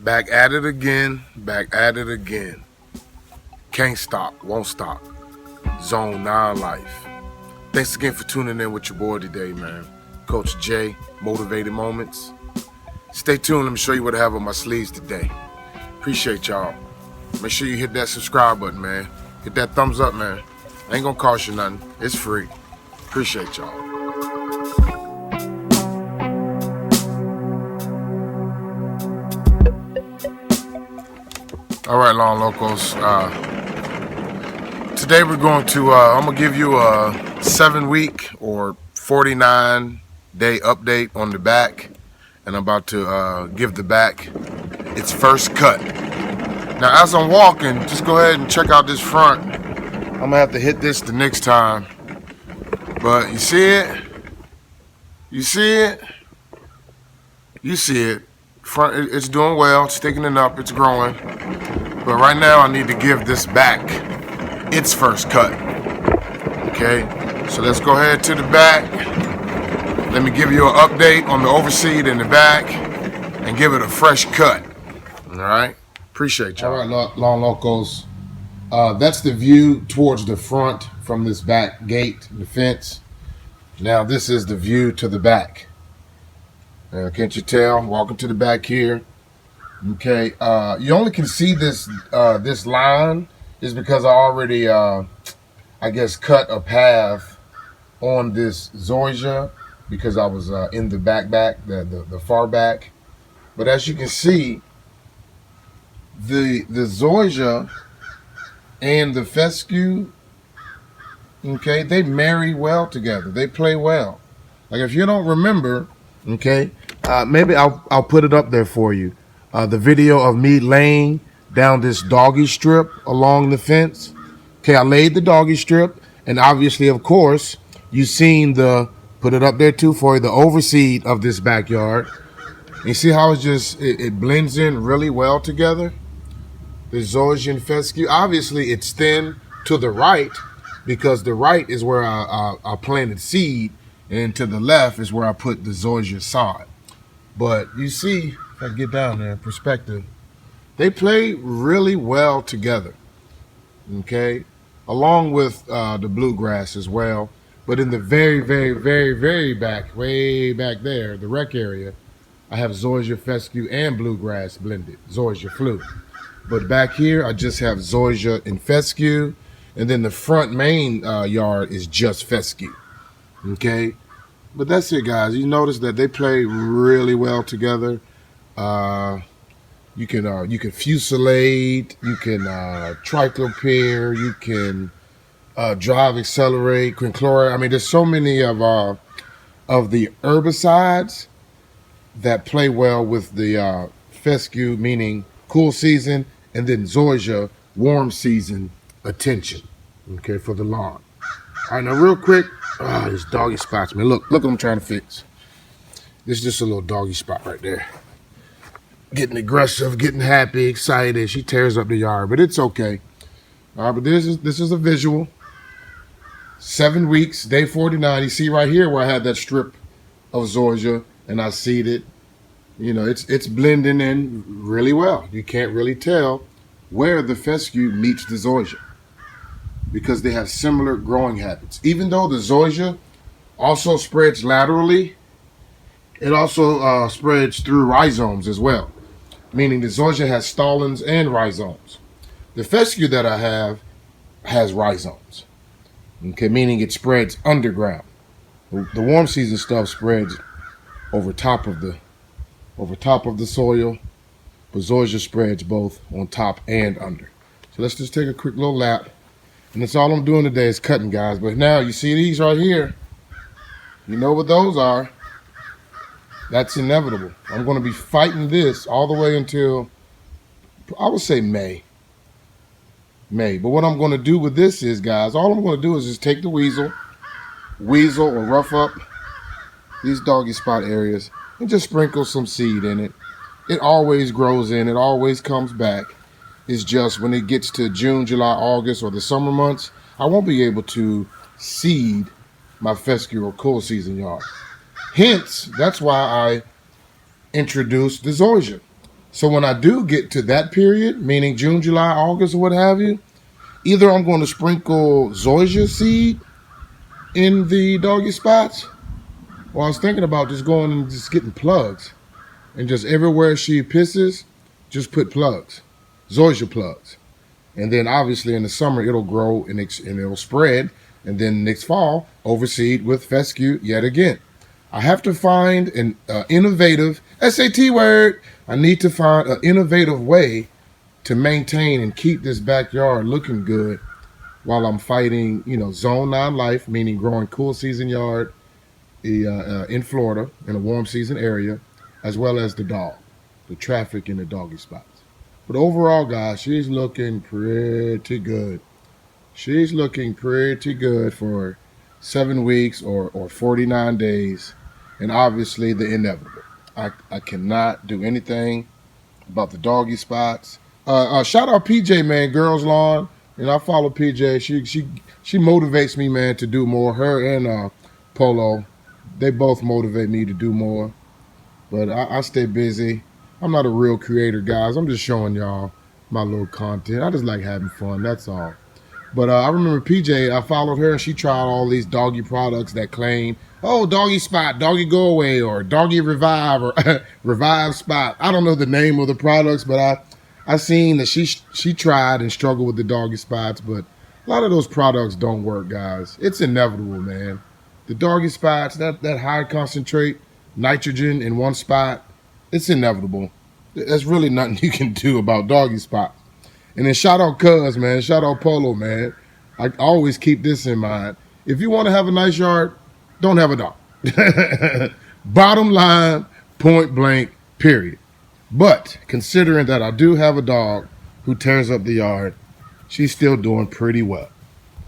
Back at it again, back at it again. Can't stop, won't stop. Zone 9 Life. Thanks again for tuning in with your boy today, man. Coach J, Motivated Moments. Stay tuned, let me show you what I have on my sleeves today. Appreciate y'all. Make sure you hit that subscribe button, man. Hit that thumbs up, man. Ain't gonna cost you nothing. It's free. Appreciate y'all. All right, Lawn Locos. Today we're going to, I'm going to give you a 7-week or 49-day update on the back. And I'm about to give the back its first cut. Now, as I'm walking, just go ahead and check out this front. I'm going to have to hit this the next time. But you see it? You see it? You see it. Front, it's doing well. It's thickening up. It's growing. But right now, I need to give this back its first cut. Okay? So let's go ahead to the back. Let me give you an update on the overseed in the back and give it a fresh cut. All right? Appreciate y'all. All right, Lawn Locos. That's the view towards the front from this back gate, the fence. Now, this is the view to the back. Can't you tell? Walking to the back here. Okay, you only can see this this line is because I already, I guess, cut a path on this zoysia because I was in the back, the far back. But as you can see, the zoysia and the fescue, okay, they marry well together. They play well. Like if you don't remember, okay, maybe I'll put it up there for you. The video of me laying down this doggy strip along the fence. Okay, I laid the doggy strip, and obviously, of course, you seen put it up there too for you, the overseed of this backyard. You see how it blends in really well together? The zoysia and fescue. Obviously, it's thin to the right because the right is where I planted seed, and to the left is where I put the zoysia sod. But you see, if I get down there in perspective, they play really well together, okay? Along with the bluegrass as well. But in the very, very, very, very back, way back there, the rec area, I have zoysia, fescue, and bluegrass blended, zoysia flu. But back here, I just have zoysia and fescue, and then the front main yard is just fescue, okay? But that's it, guys. You notice that they play really well together. You can fusillade, you can triclopyr, you can drive, accelerate, quinclorac. I mean, there's so many of the herbicides that play well with the fescue, meaning cool season, and then zoysia, warm season attention, okay, for the lawn. All right, now real quick, this doggy spots, man. Look what I'm trying to fix. This is just a little doggy spot right there. Getting aggressive, getting happy, excited. She tears up the yard, but it's okay. All right, but this is a visual. 7 weeks, day 49. You see right here where I had that strip of zoysia and I seeded. You know, it's blending in really well. You can't really tell where the fescue meets the zoysia because they have similar growing habits. Even though the zoysia also spreads laterally, it also spreads through rhizomes as well, meaning the zoysia has stolons and rhizomes. The fescue that I have has rhizomes, okay, meaning it spreads underground. The warm season stuff spreads over top of the soil, but zoysia spreads both on top and under. So let's just take a quick little lap, and that's all I'm doing today is cutting, guys. But now you see these right here. You know what those are. That's inevitable. I'm going to be fighting this all the way until, I would say May. But what I'm going to do with this is, guys, all I'm going to do is just take the weasel or rough up these doggy spot areas and just sprinkle some seed in it. It always grows in. It always comes back. It's just when it gets to June, July, August, or the summer months, I won't be able to seed my fescue or cool season yard. Hence, that's why I introduced the zoysia. So when I do get to that period, meaning June, July, August, or what have you, either I'm going to sprinkle zoysia seed in the doggy spots, or I was thinking about just going and just getting plugs. And just everywhere she pisses, just put plugs, zoysia plugs. And then obviously in the summer, it'll grow and it'll spread. And then next fall, overseed with fescue yet again. I have to find an innovative, SAT word, I need to find an innovative way to maintain and keep this backyard looking good while I'm fighting, zone 9 life, meaning growing cool season yard in Florida in a warm season area, as well as the traffic in the doggy spots. But overall, guys, she's looking pretty good. She's looking pretty good for 7 weeks or 49 days. And obviously the inevitable. I cannot do anything about the doggy spots. Shout out PJ, man, Girls Lawn. And I follow PJ. She motivates me, man, to do more. Her and Polo, they both motivate me to do more. But I stay busy. I'm not a real creator, guys. I'm just showing y'all my little content. I just like having fun. That's all. But I remember PJ, I followed her, and she tried all these doggy products that claim, oh, doggy spot, doggy go away, or doggy revive, or revive spot. I don't know the name of the products, but I seen that she tried and struggled with the doggy spots, but a lot of those products don't work, guys. It's inevitable, man. The doggy spots, that high concentrate nitrogen in one spot, it's inevitable. There's really nothing you can do about doggy spots. And then shout out Cuz, man. Shout out Polo, man. I always keep this in mind. If you want to have a nice yard, don't have a dog. Bottom line, point blank, period. But considering that I do have a dog who tears up the yard, she's still doing pretty well.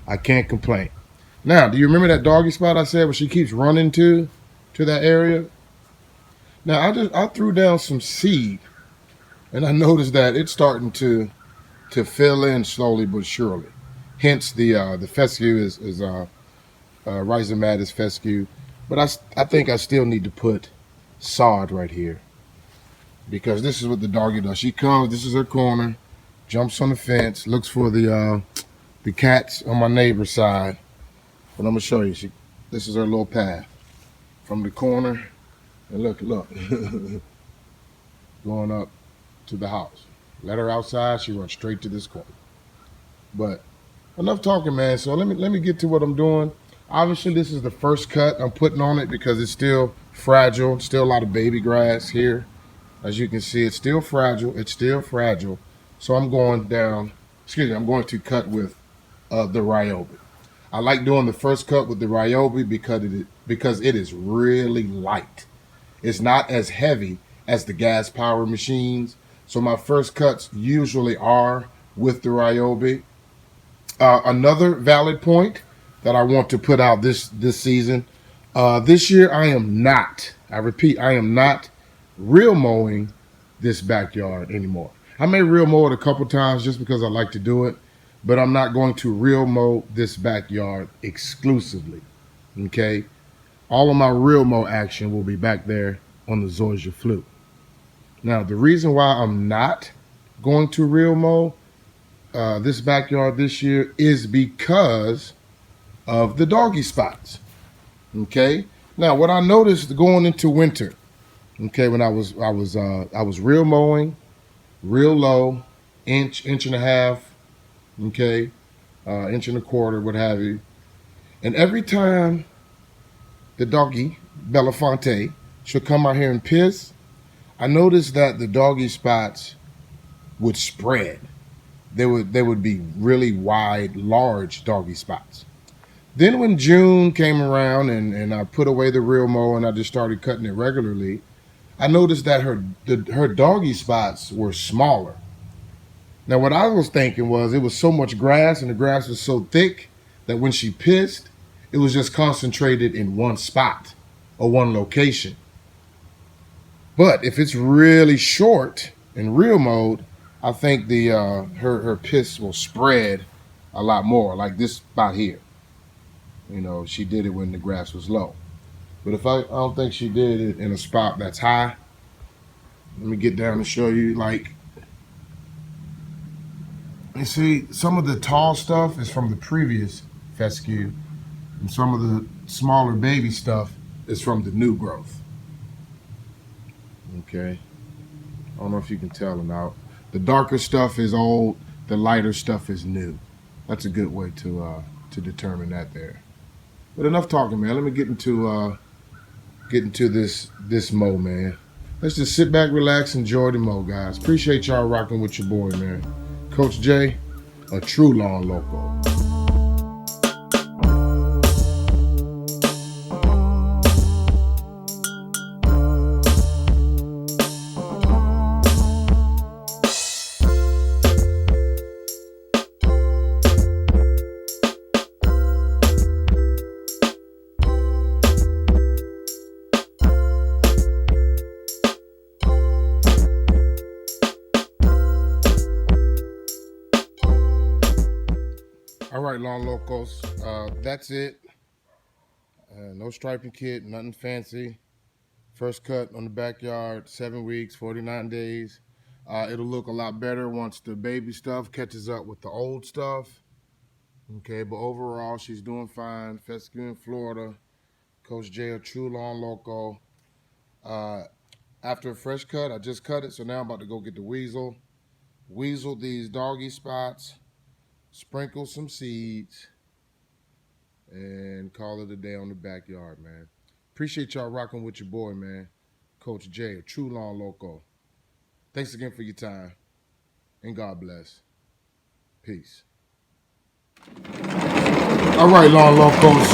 I can't complain. Now, do you remember that doggy spot I said where she keeps running to that area? Now, I threw down some seed, and I noticed that it's starting to fill in slowly but surely. Hence the fescue is rhizomatous fescue. But I think I still need to put sod right here, because this is what the doggy does. She comes, this is her corner, jumps on the fence, looks for the cats on my neighbor's side. But I'm gonna show you. This is her little path from the corner, and look, going up to the house. Let her outside, she runs straight to this corner. But enough talking, man. So let me get to what I'm doing. Obviously, this is the first cut I'm putting on it because it's still fragile. Still a lot of baby grass here. As you can see, it's still fragile. It's still fragile. So I'm going to cut with the RYOBI. I like doing the first cut with the RYOBI because it is really light. It's not as heavy as the gas powered machines. So my first cuts usually are with the RYOBI. Another valid point that I want to put out this season. This year I am not real mowing this backyard anymore. I may real mow it a couple times just because I like to do it, but I'm not going to real mow this backyard exclusively. Okay? All of my real mow action will be back there on the zoysia flute. Now, the reason why I'm not going to real mow this backyard this year is because of the doggy spots. Okay. Now, what I noticed going into winter, okay, when I was real mowing, real low, inch and a half, okay, inch and a quarter, what have you, and every time the doggy Belafonte should come out here and piss, I noticed that the doggy spots would spread. They would be really wide, large doggy spots. Then when June came around and I put away the real mow and I just started cutting it regularly, I noticed that her doggy spots were smaller. Now what I was thinking was it was so much grass and the grass was so thick that when she pissed, it was just concentrated in one spot or one location. But if it's really short in real mode, I think the her piss will spread a lot more, like this spot here. You know, she did it when the grass was low. But if I don't think she did it in a spot that's high, Let me get down and show you. Like, you see, some of the tall stuff is from the previous fescue, and some of the smaller baby stuff is from the new growth. Okay, I don't know if you can tell or not. The darker stuff is old, the lighter stuff is new. That's a good way to determine that there. But enough talking, man. Let me get into this mow, man. Let's just sit back, relax, enjoy the mow, guys. Appreciate y'all rocking with your boy, man. Coach J, a true lawn loco. All right, Lawn Locos, that's it. No striping kit, nothing fancy. First cut on the backyard, 7 weeks, 49 days. It'll look a lot better once the baby stuff catches up with the old stuff. Okay, but overall, she's doing fine. Fescue in Florida. Coach J, a true lawn loco. After a fresh cut, I just cut it, so now I'm about to go get the weasel. Weasel these doggy spots. Sprinkle some seeds and call it a day on the backyard, man. Appreciate y'all rocking with your boy, man. Coach J, a true lawn loco. Thanks again for your time, and God bless. Peace. All right, Lawn Locos.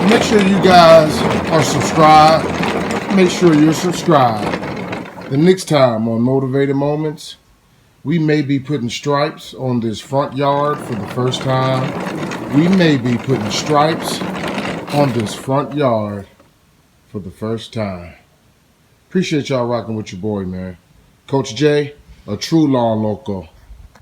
Make sure you guys are subscribed. Make sure you're subscribed. The next time on Motivated Moments, we may be putting stripes on this front yard for the first time. We may be putting stripes on this front yard for the first time. Appreciate y'all rocking with your boy, man. Coach J, a true lawn loco.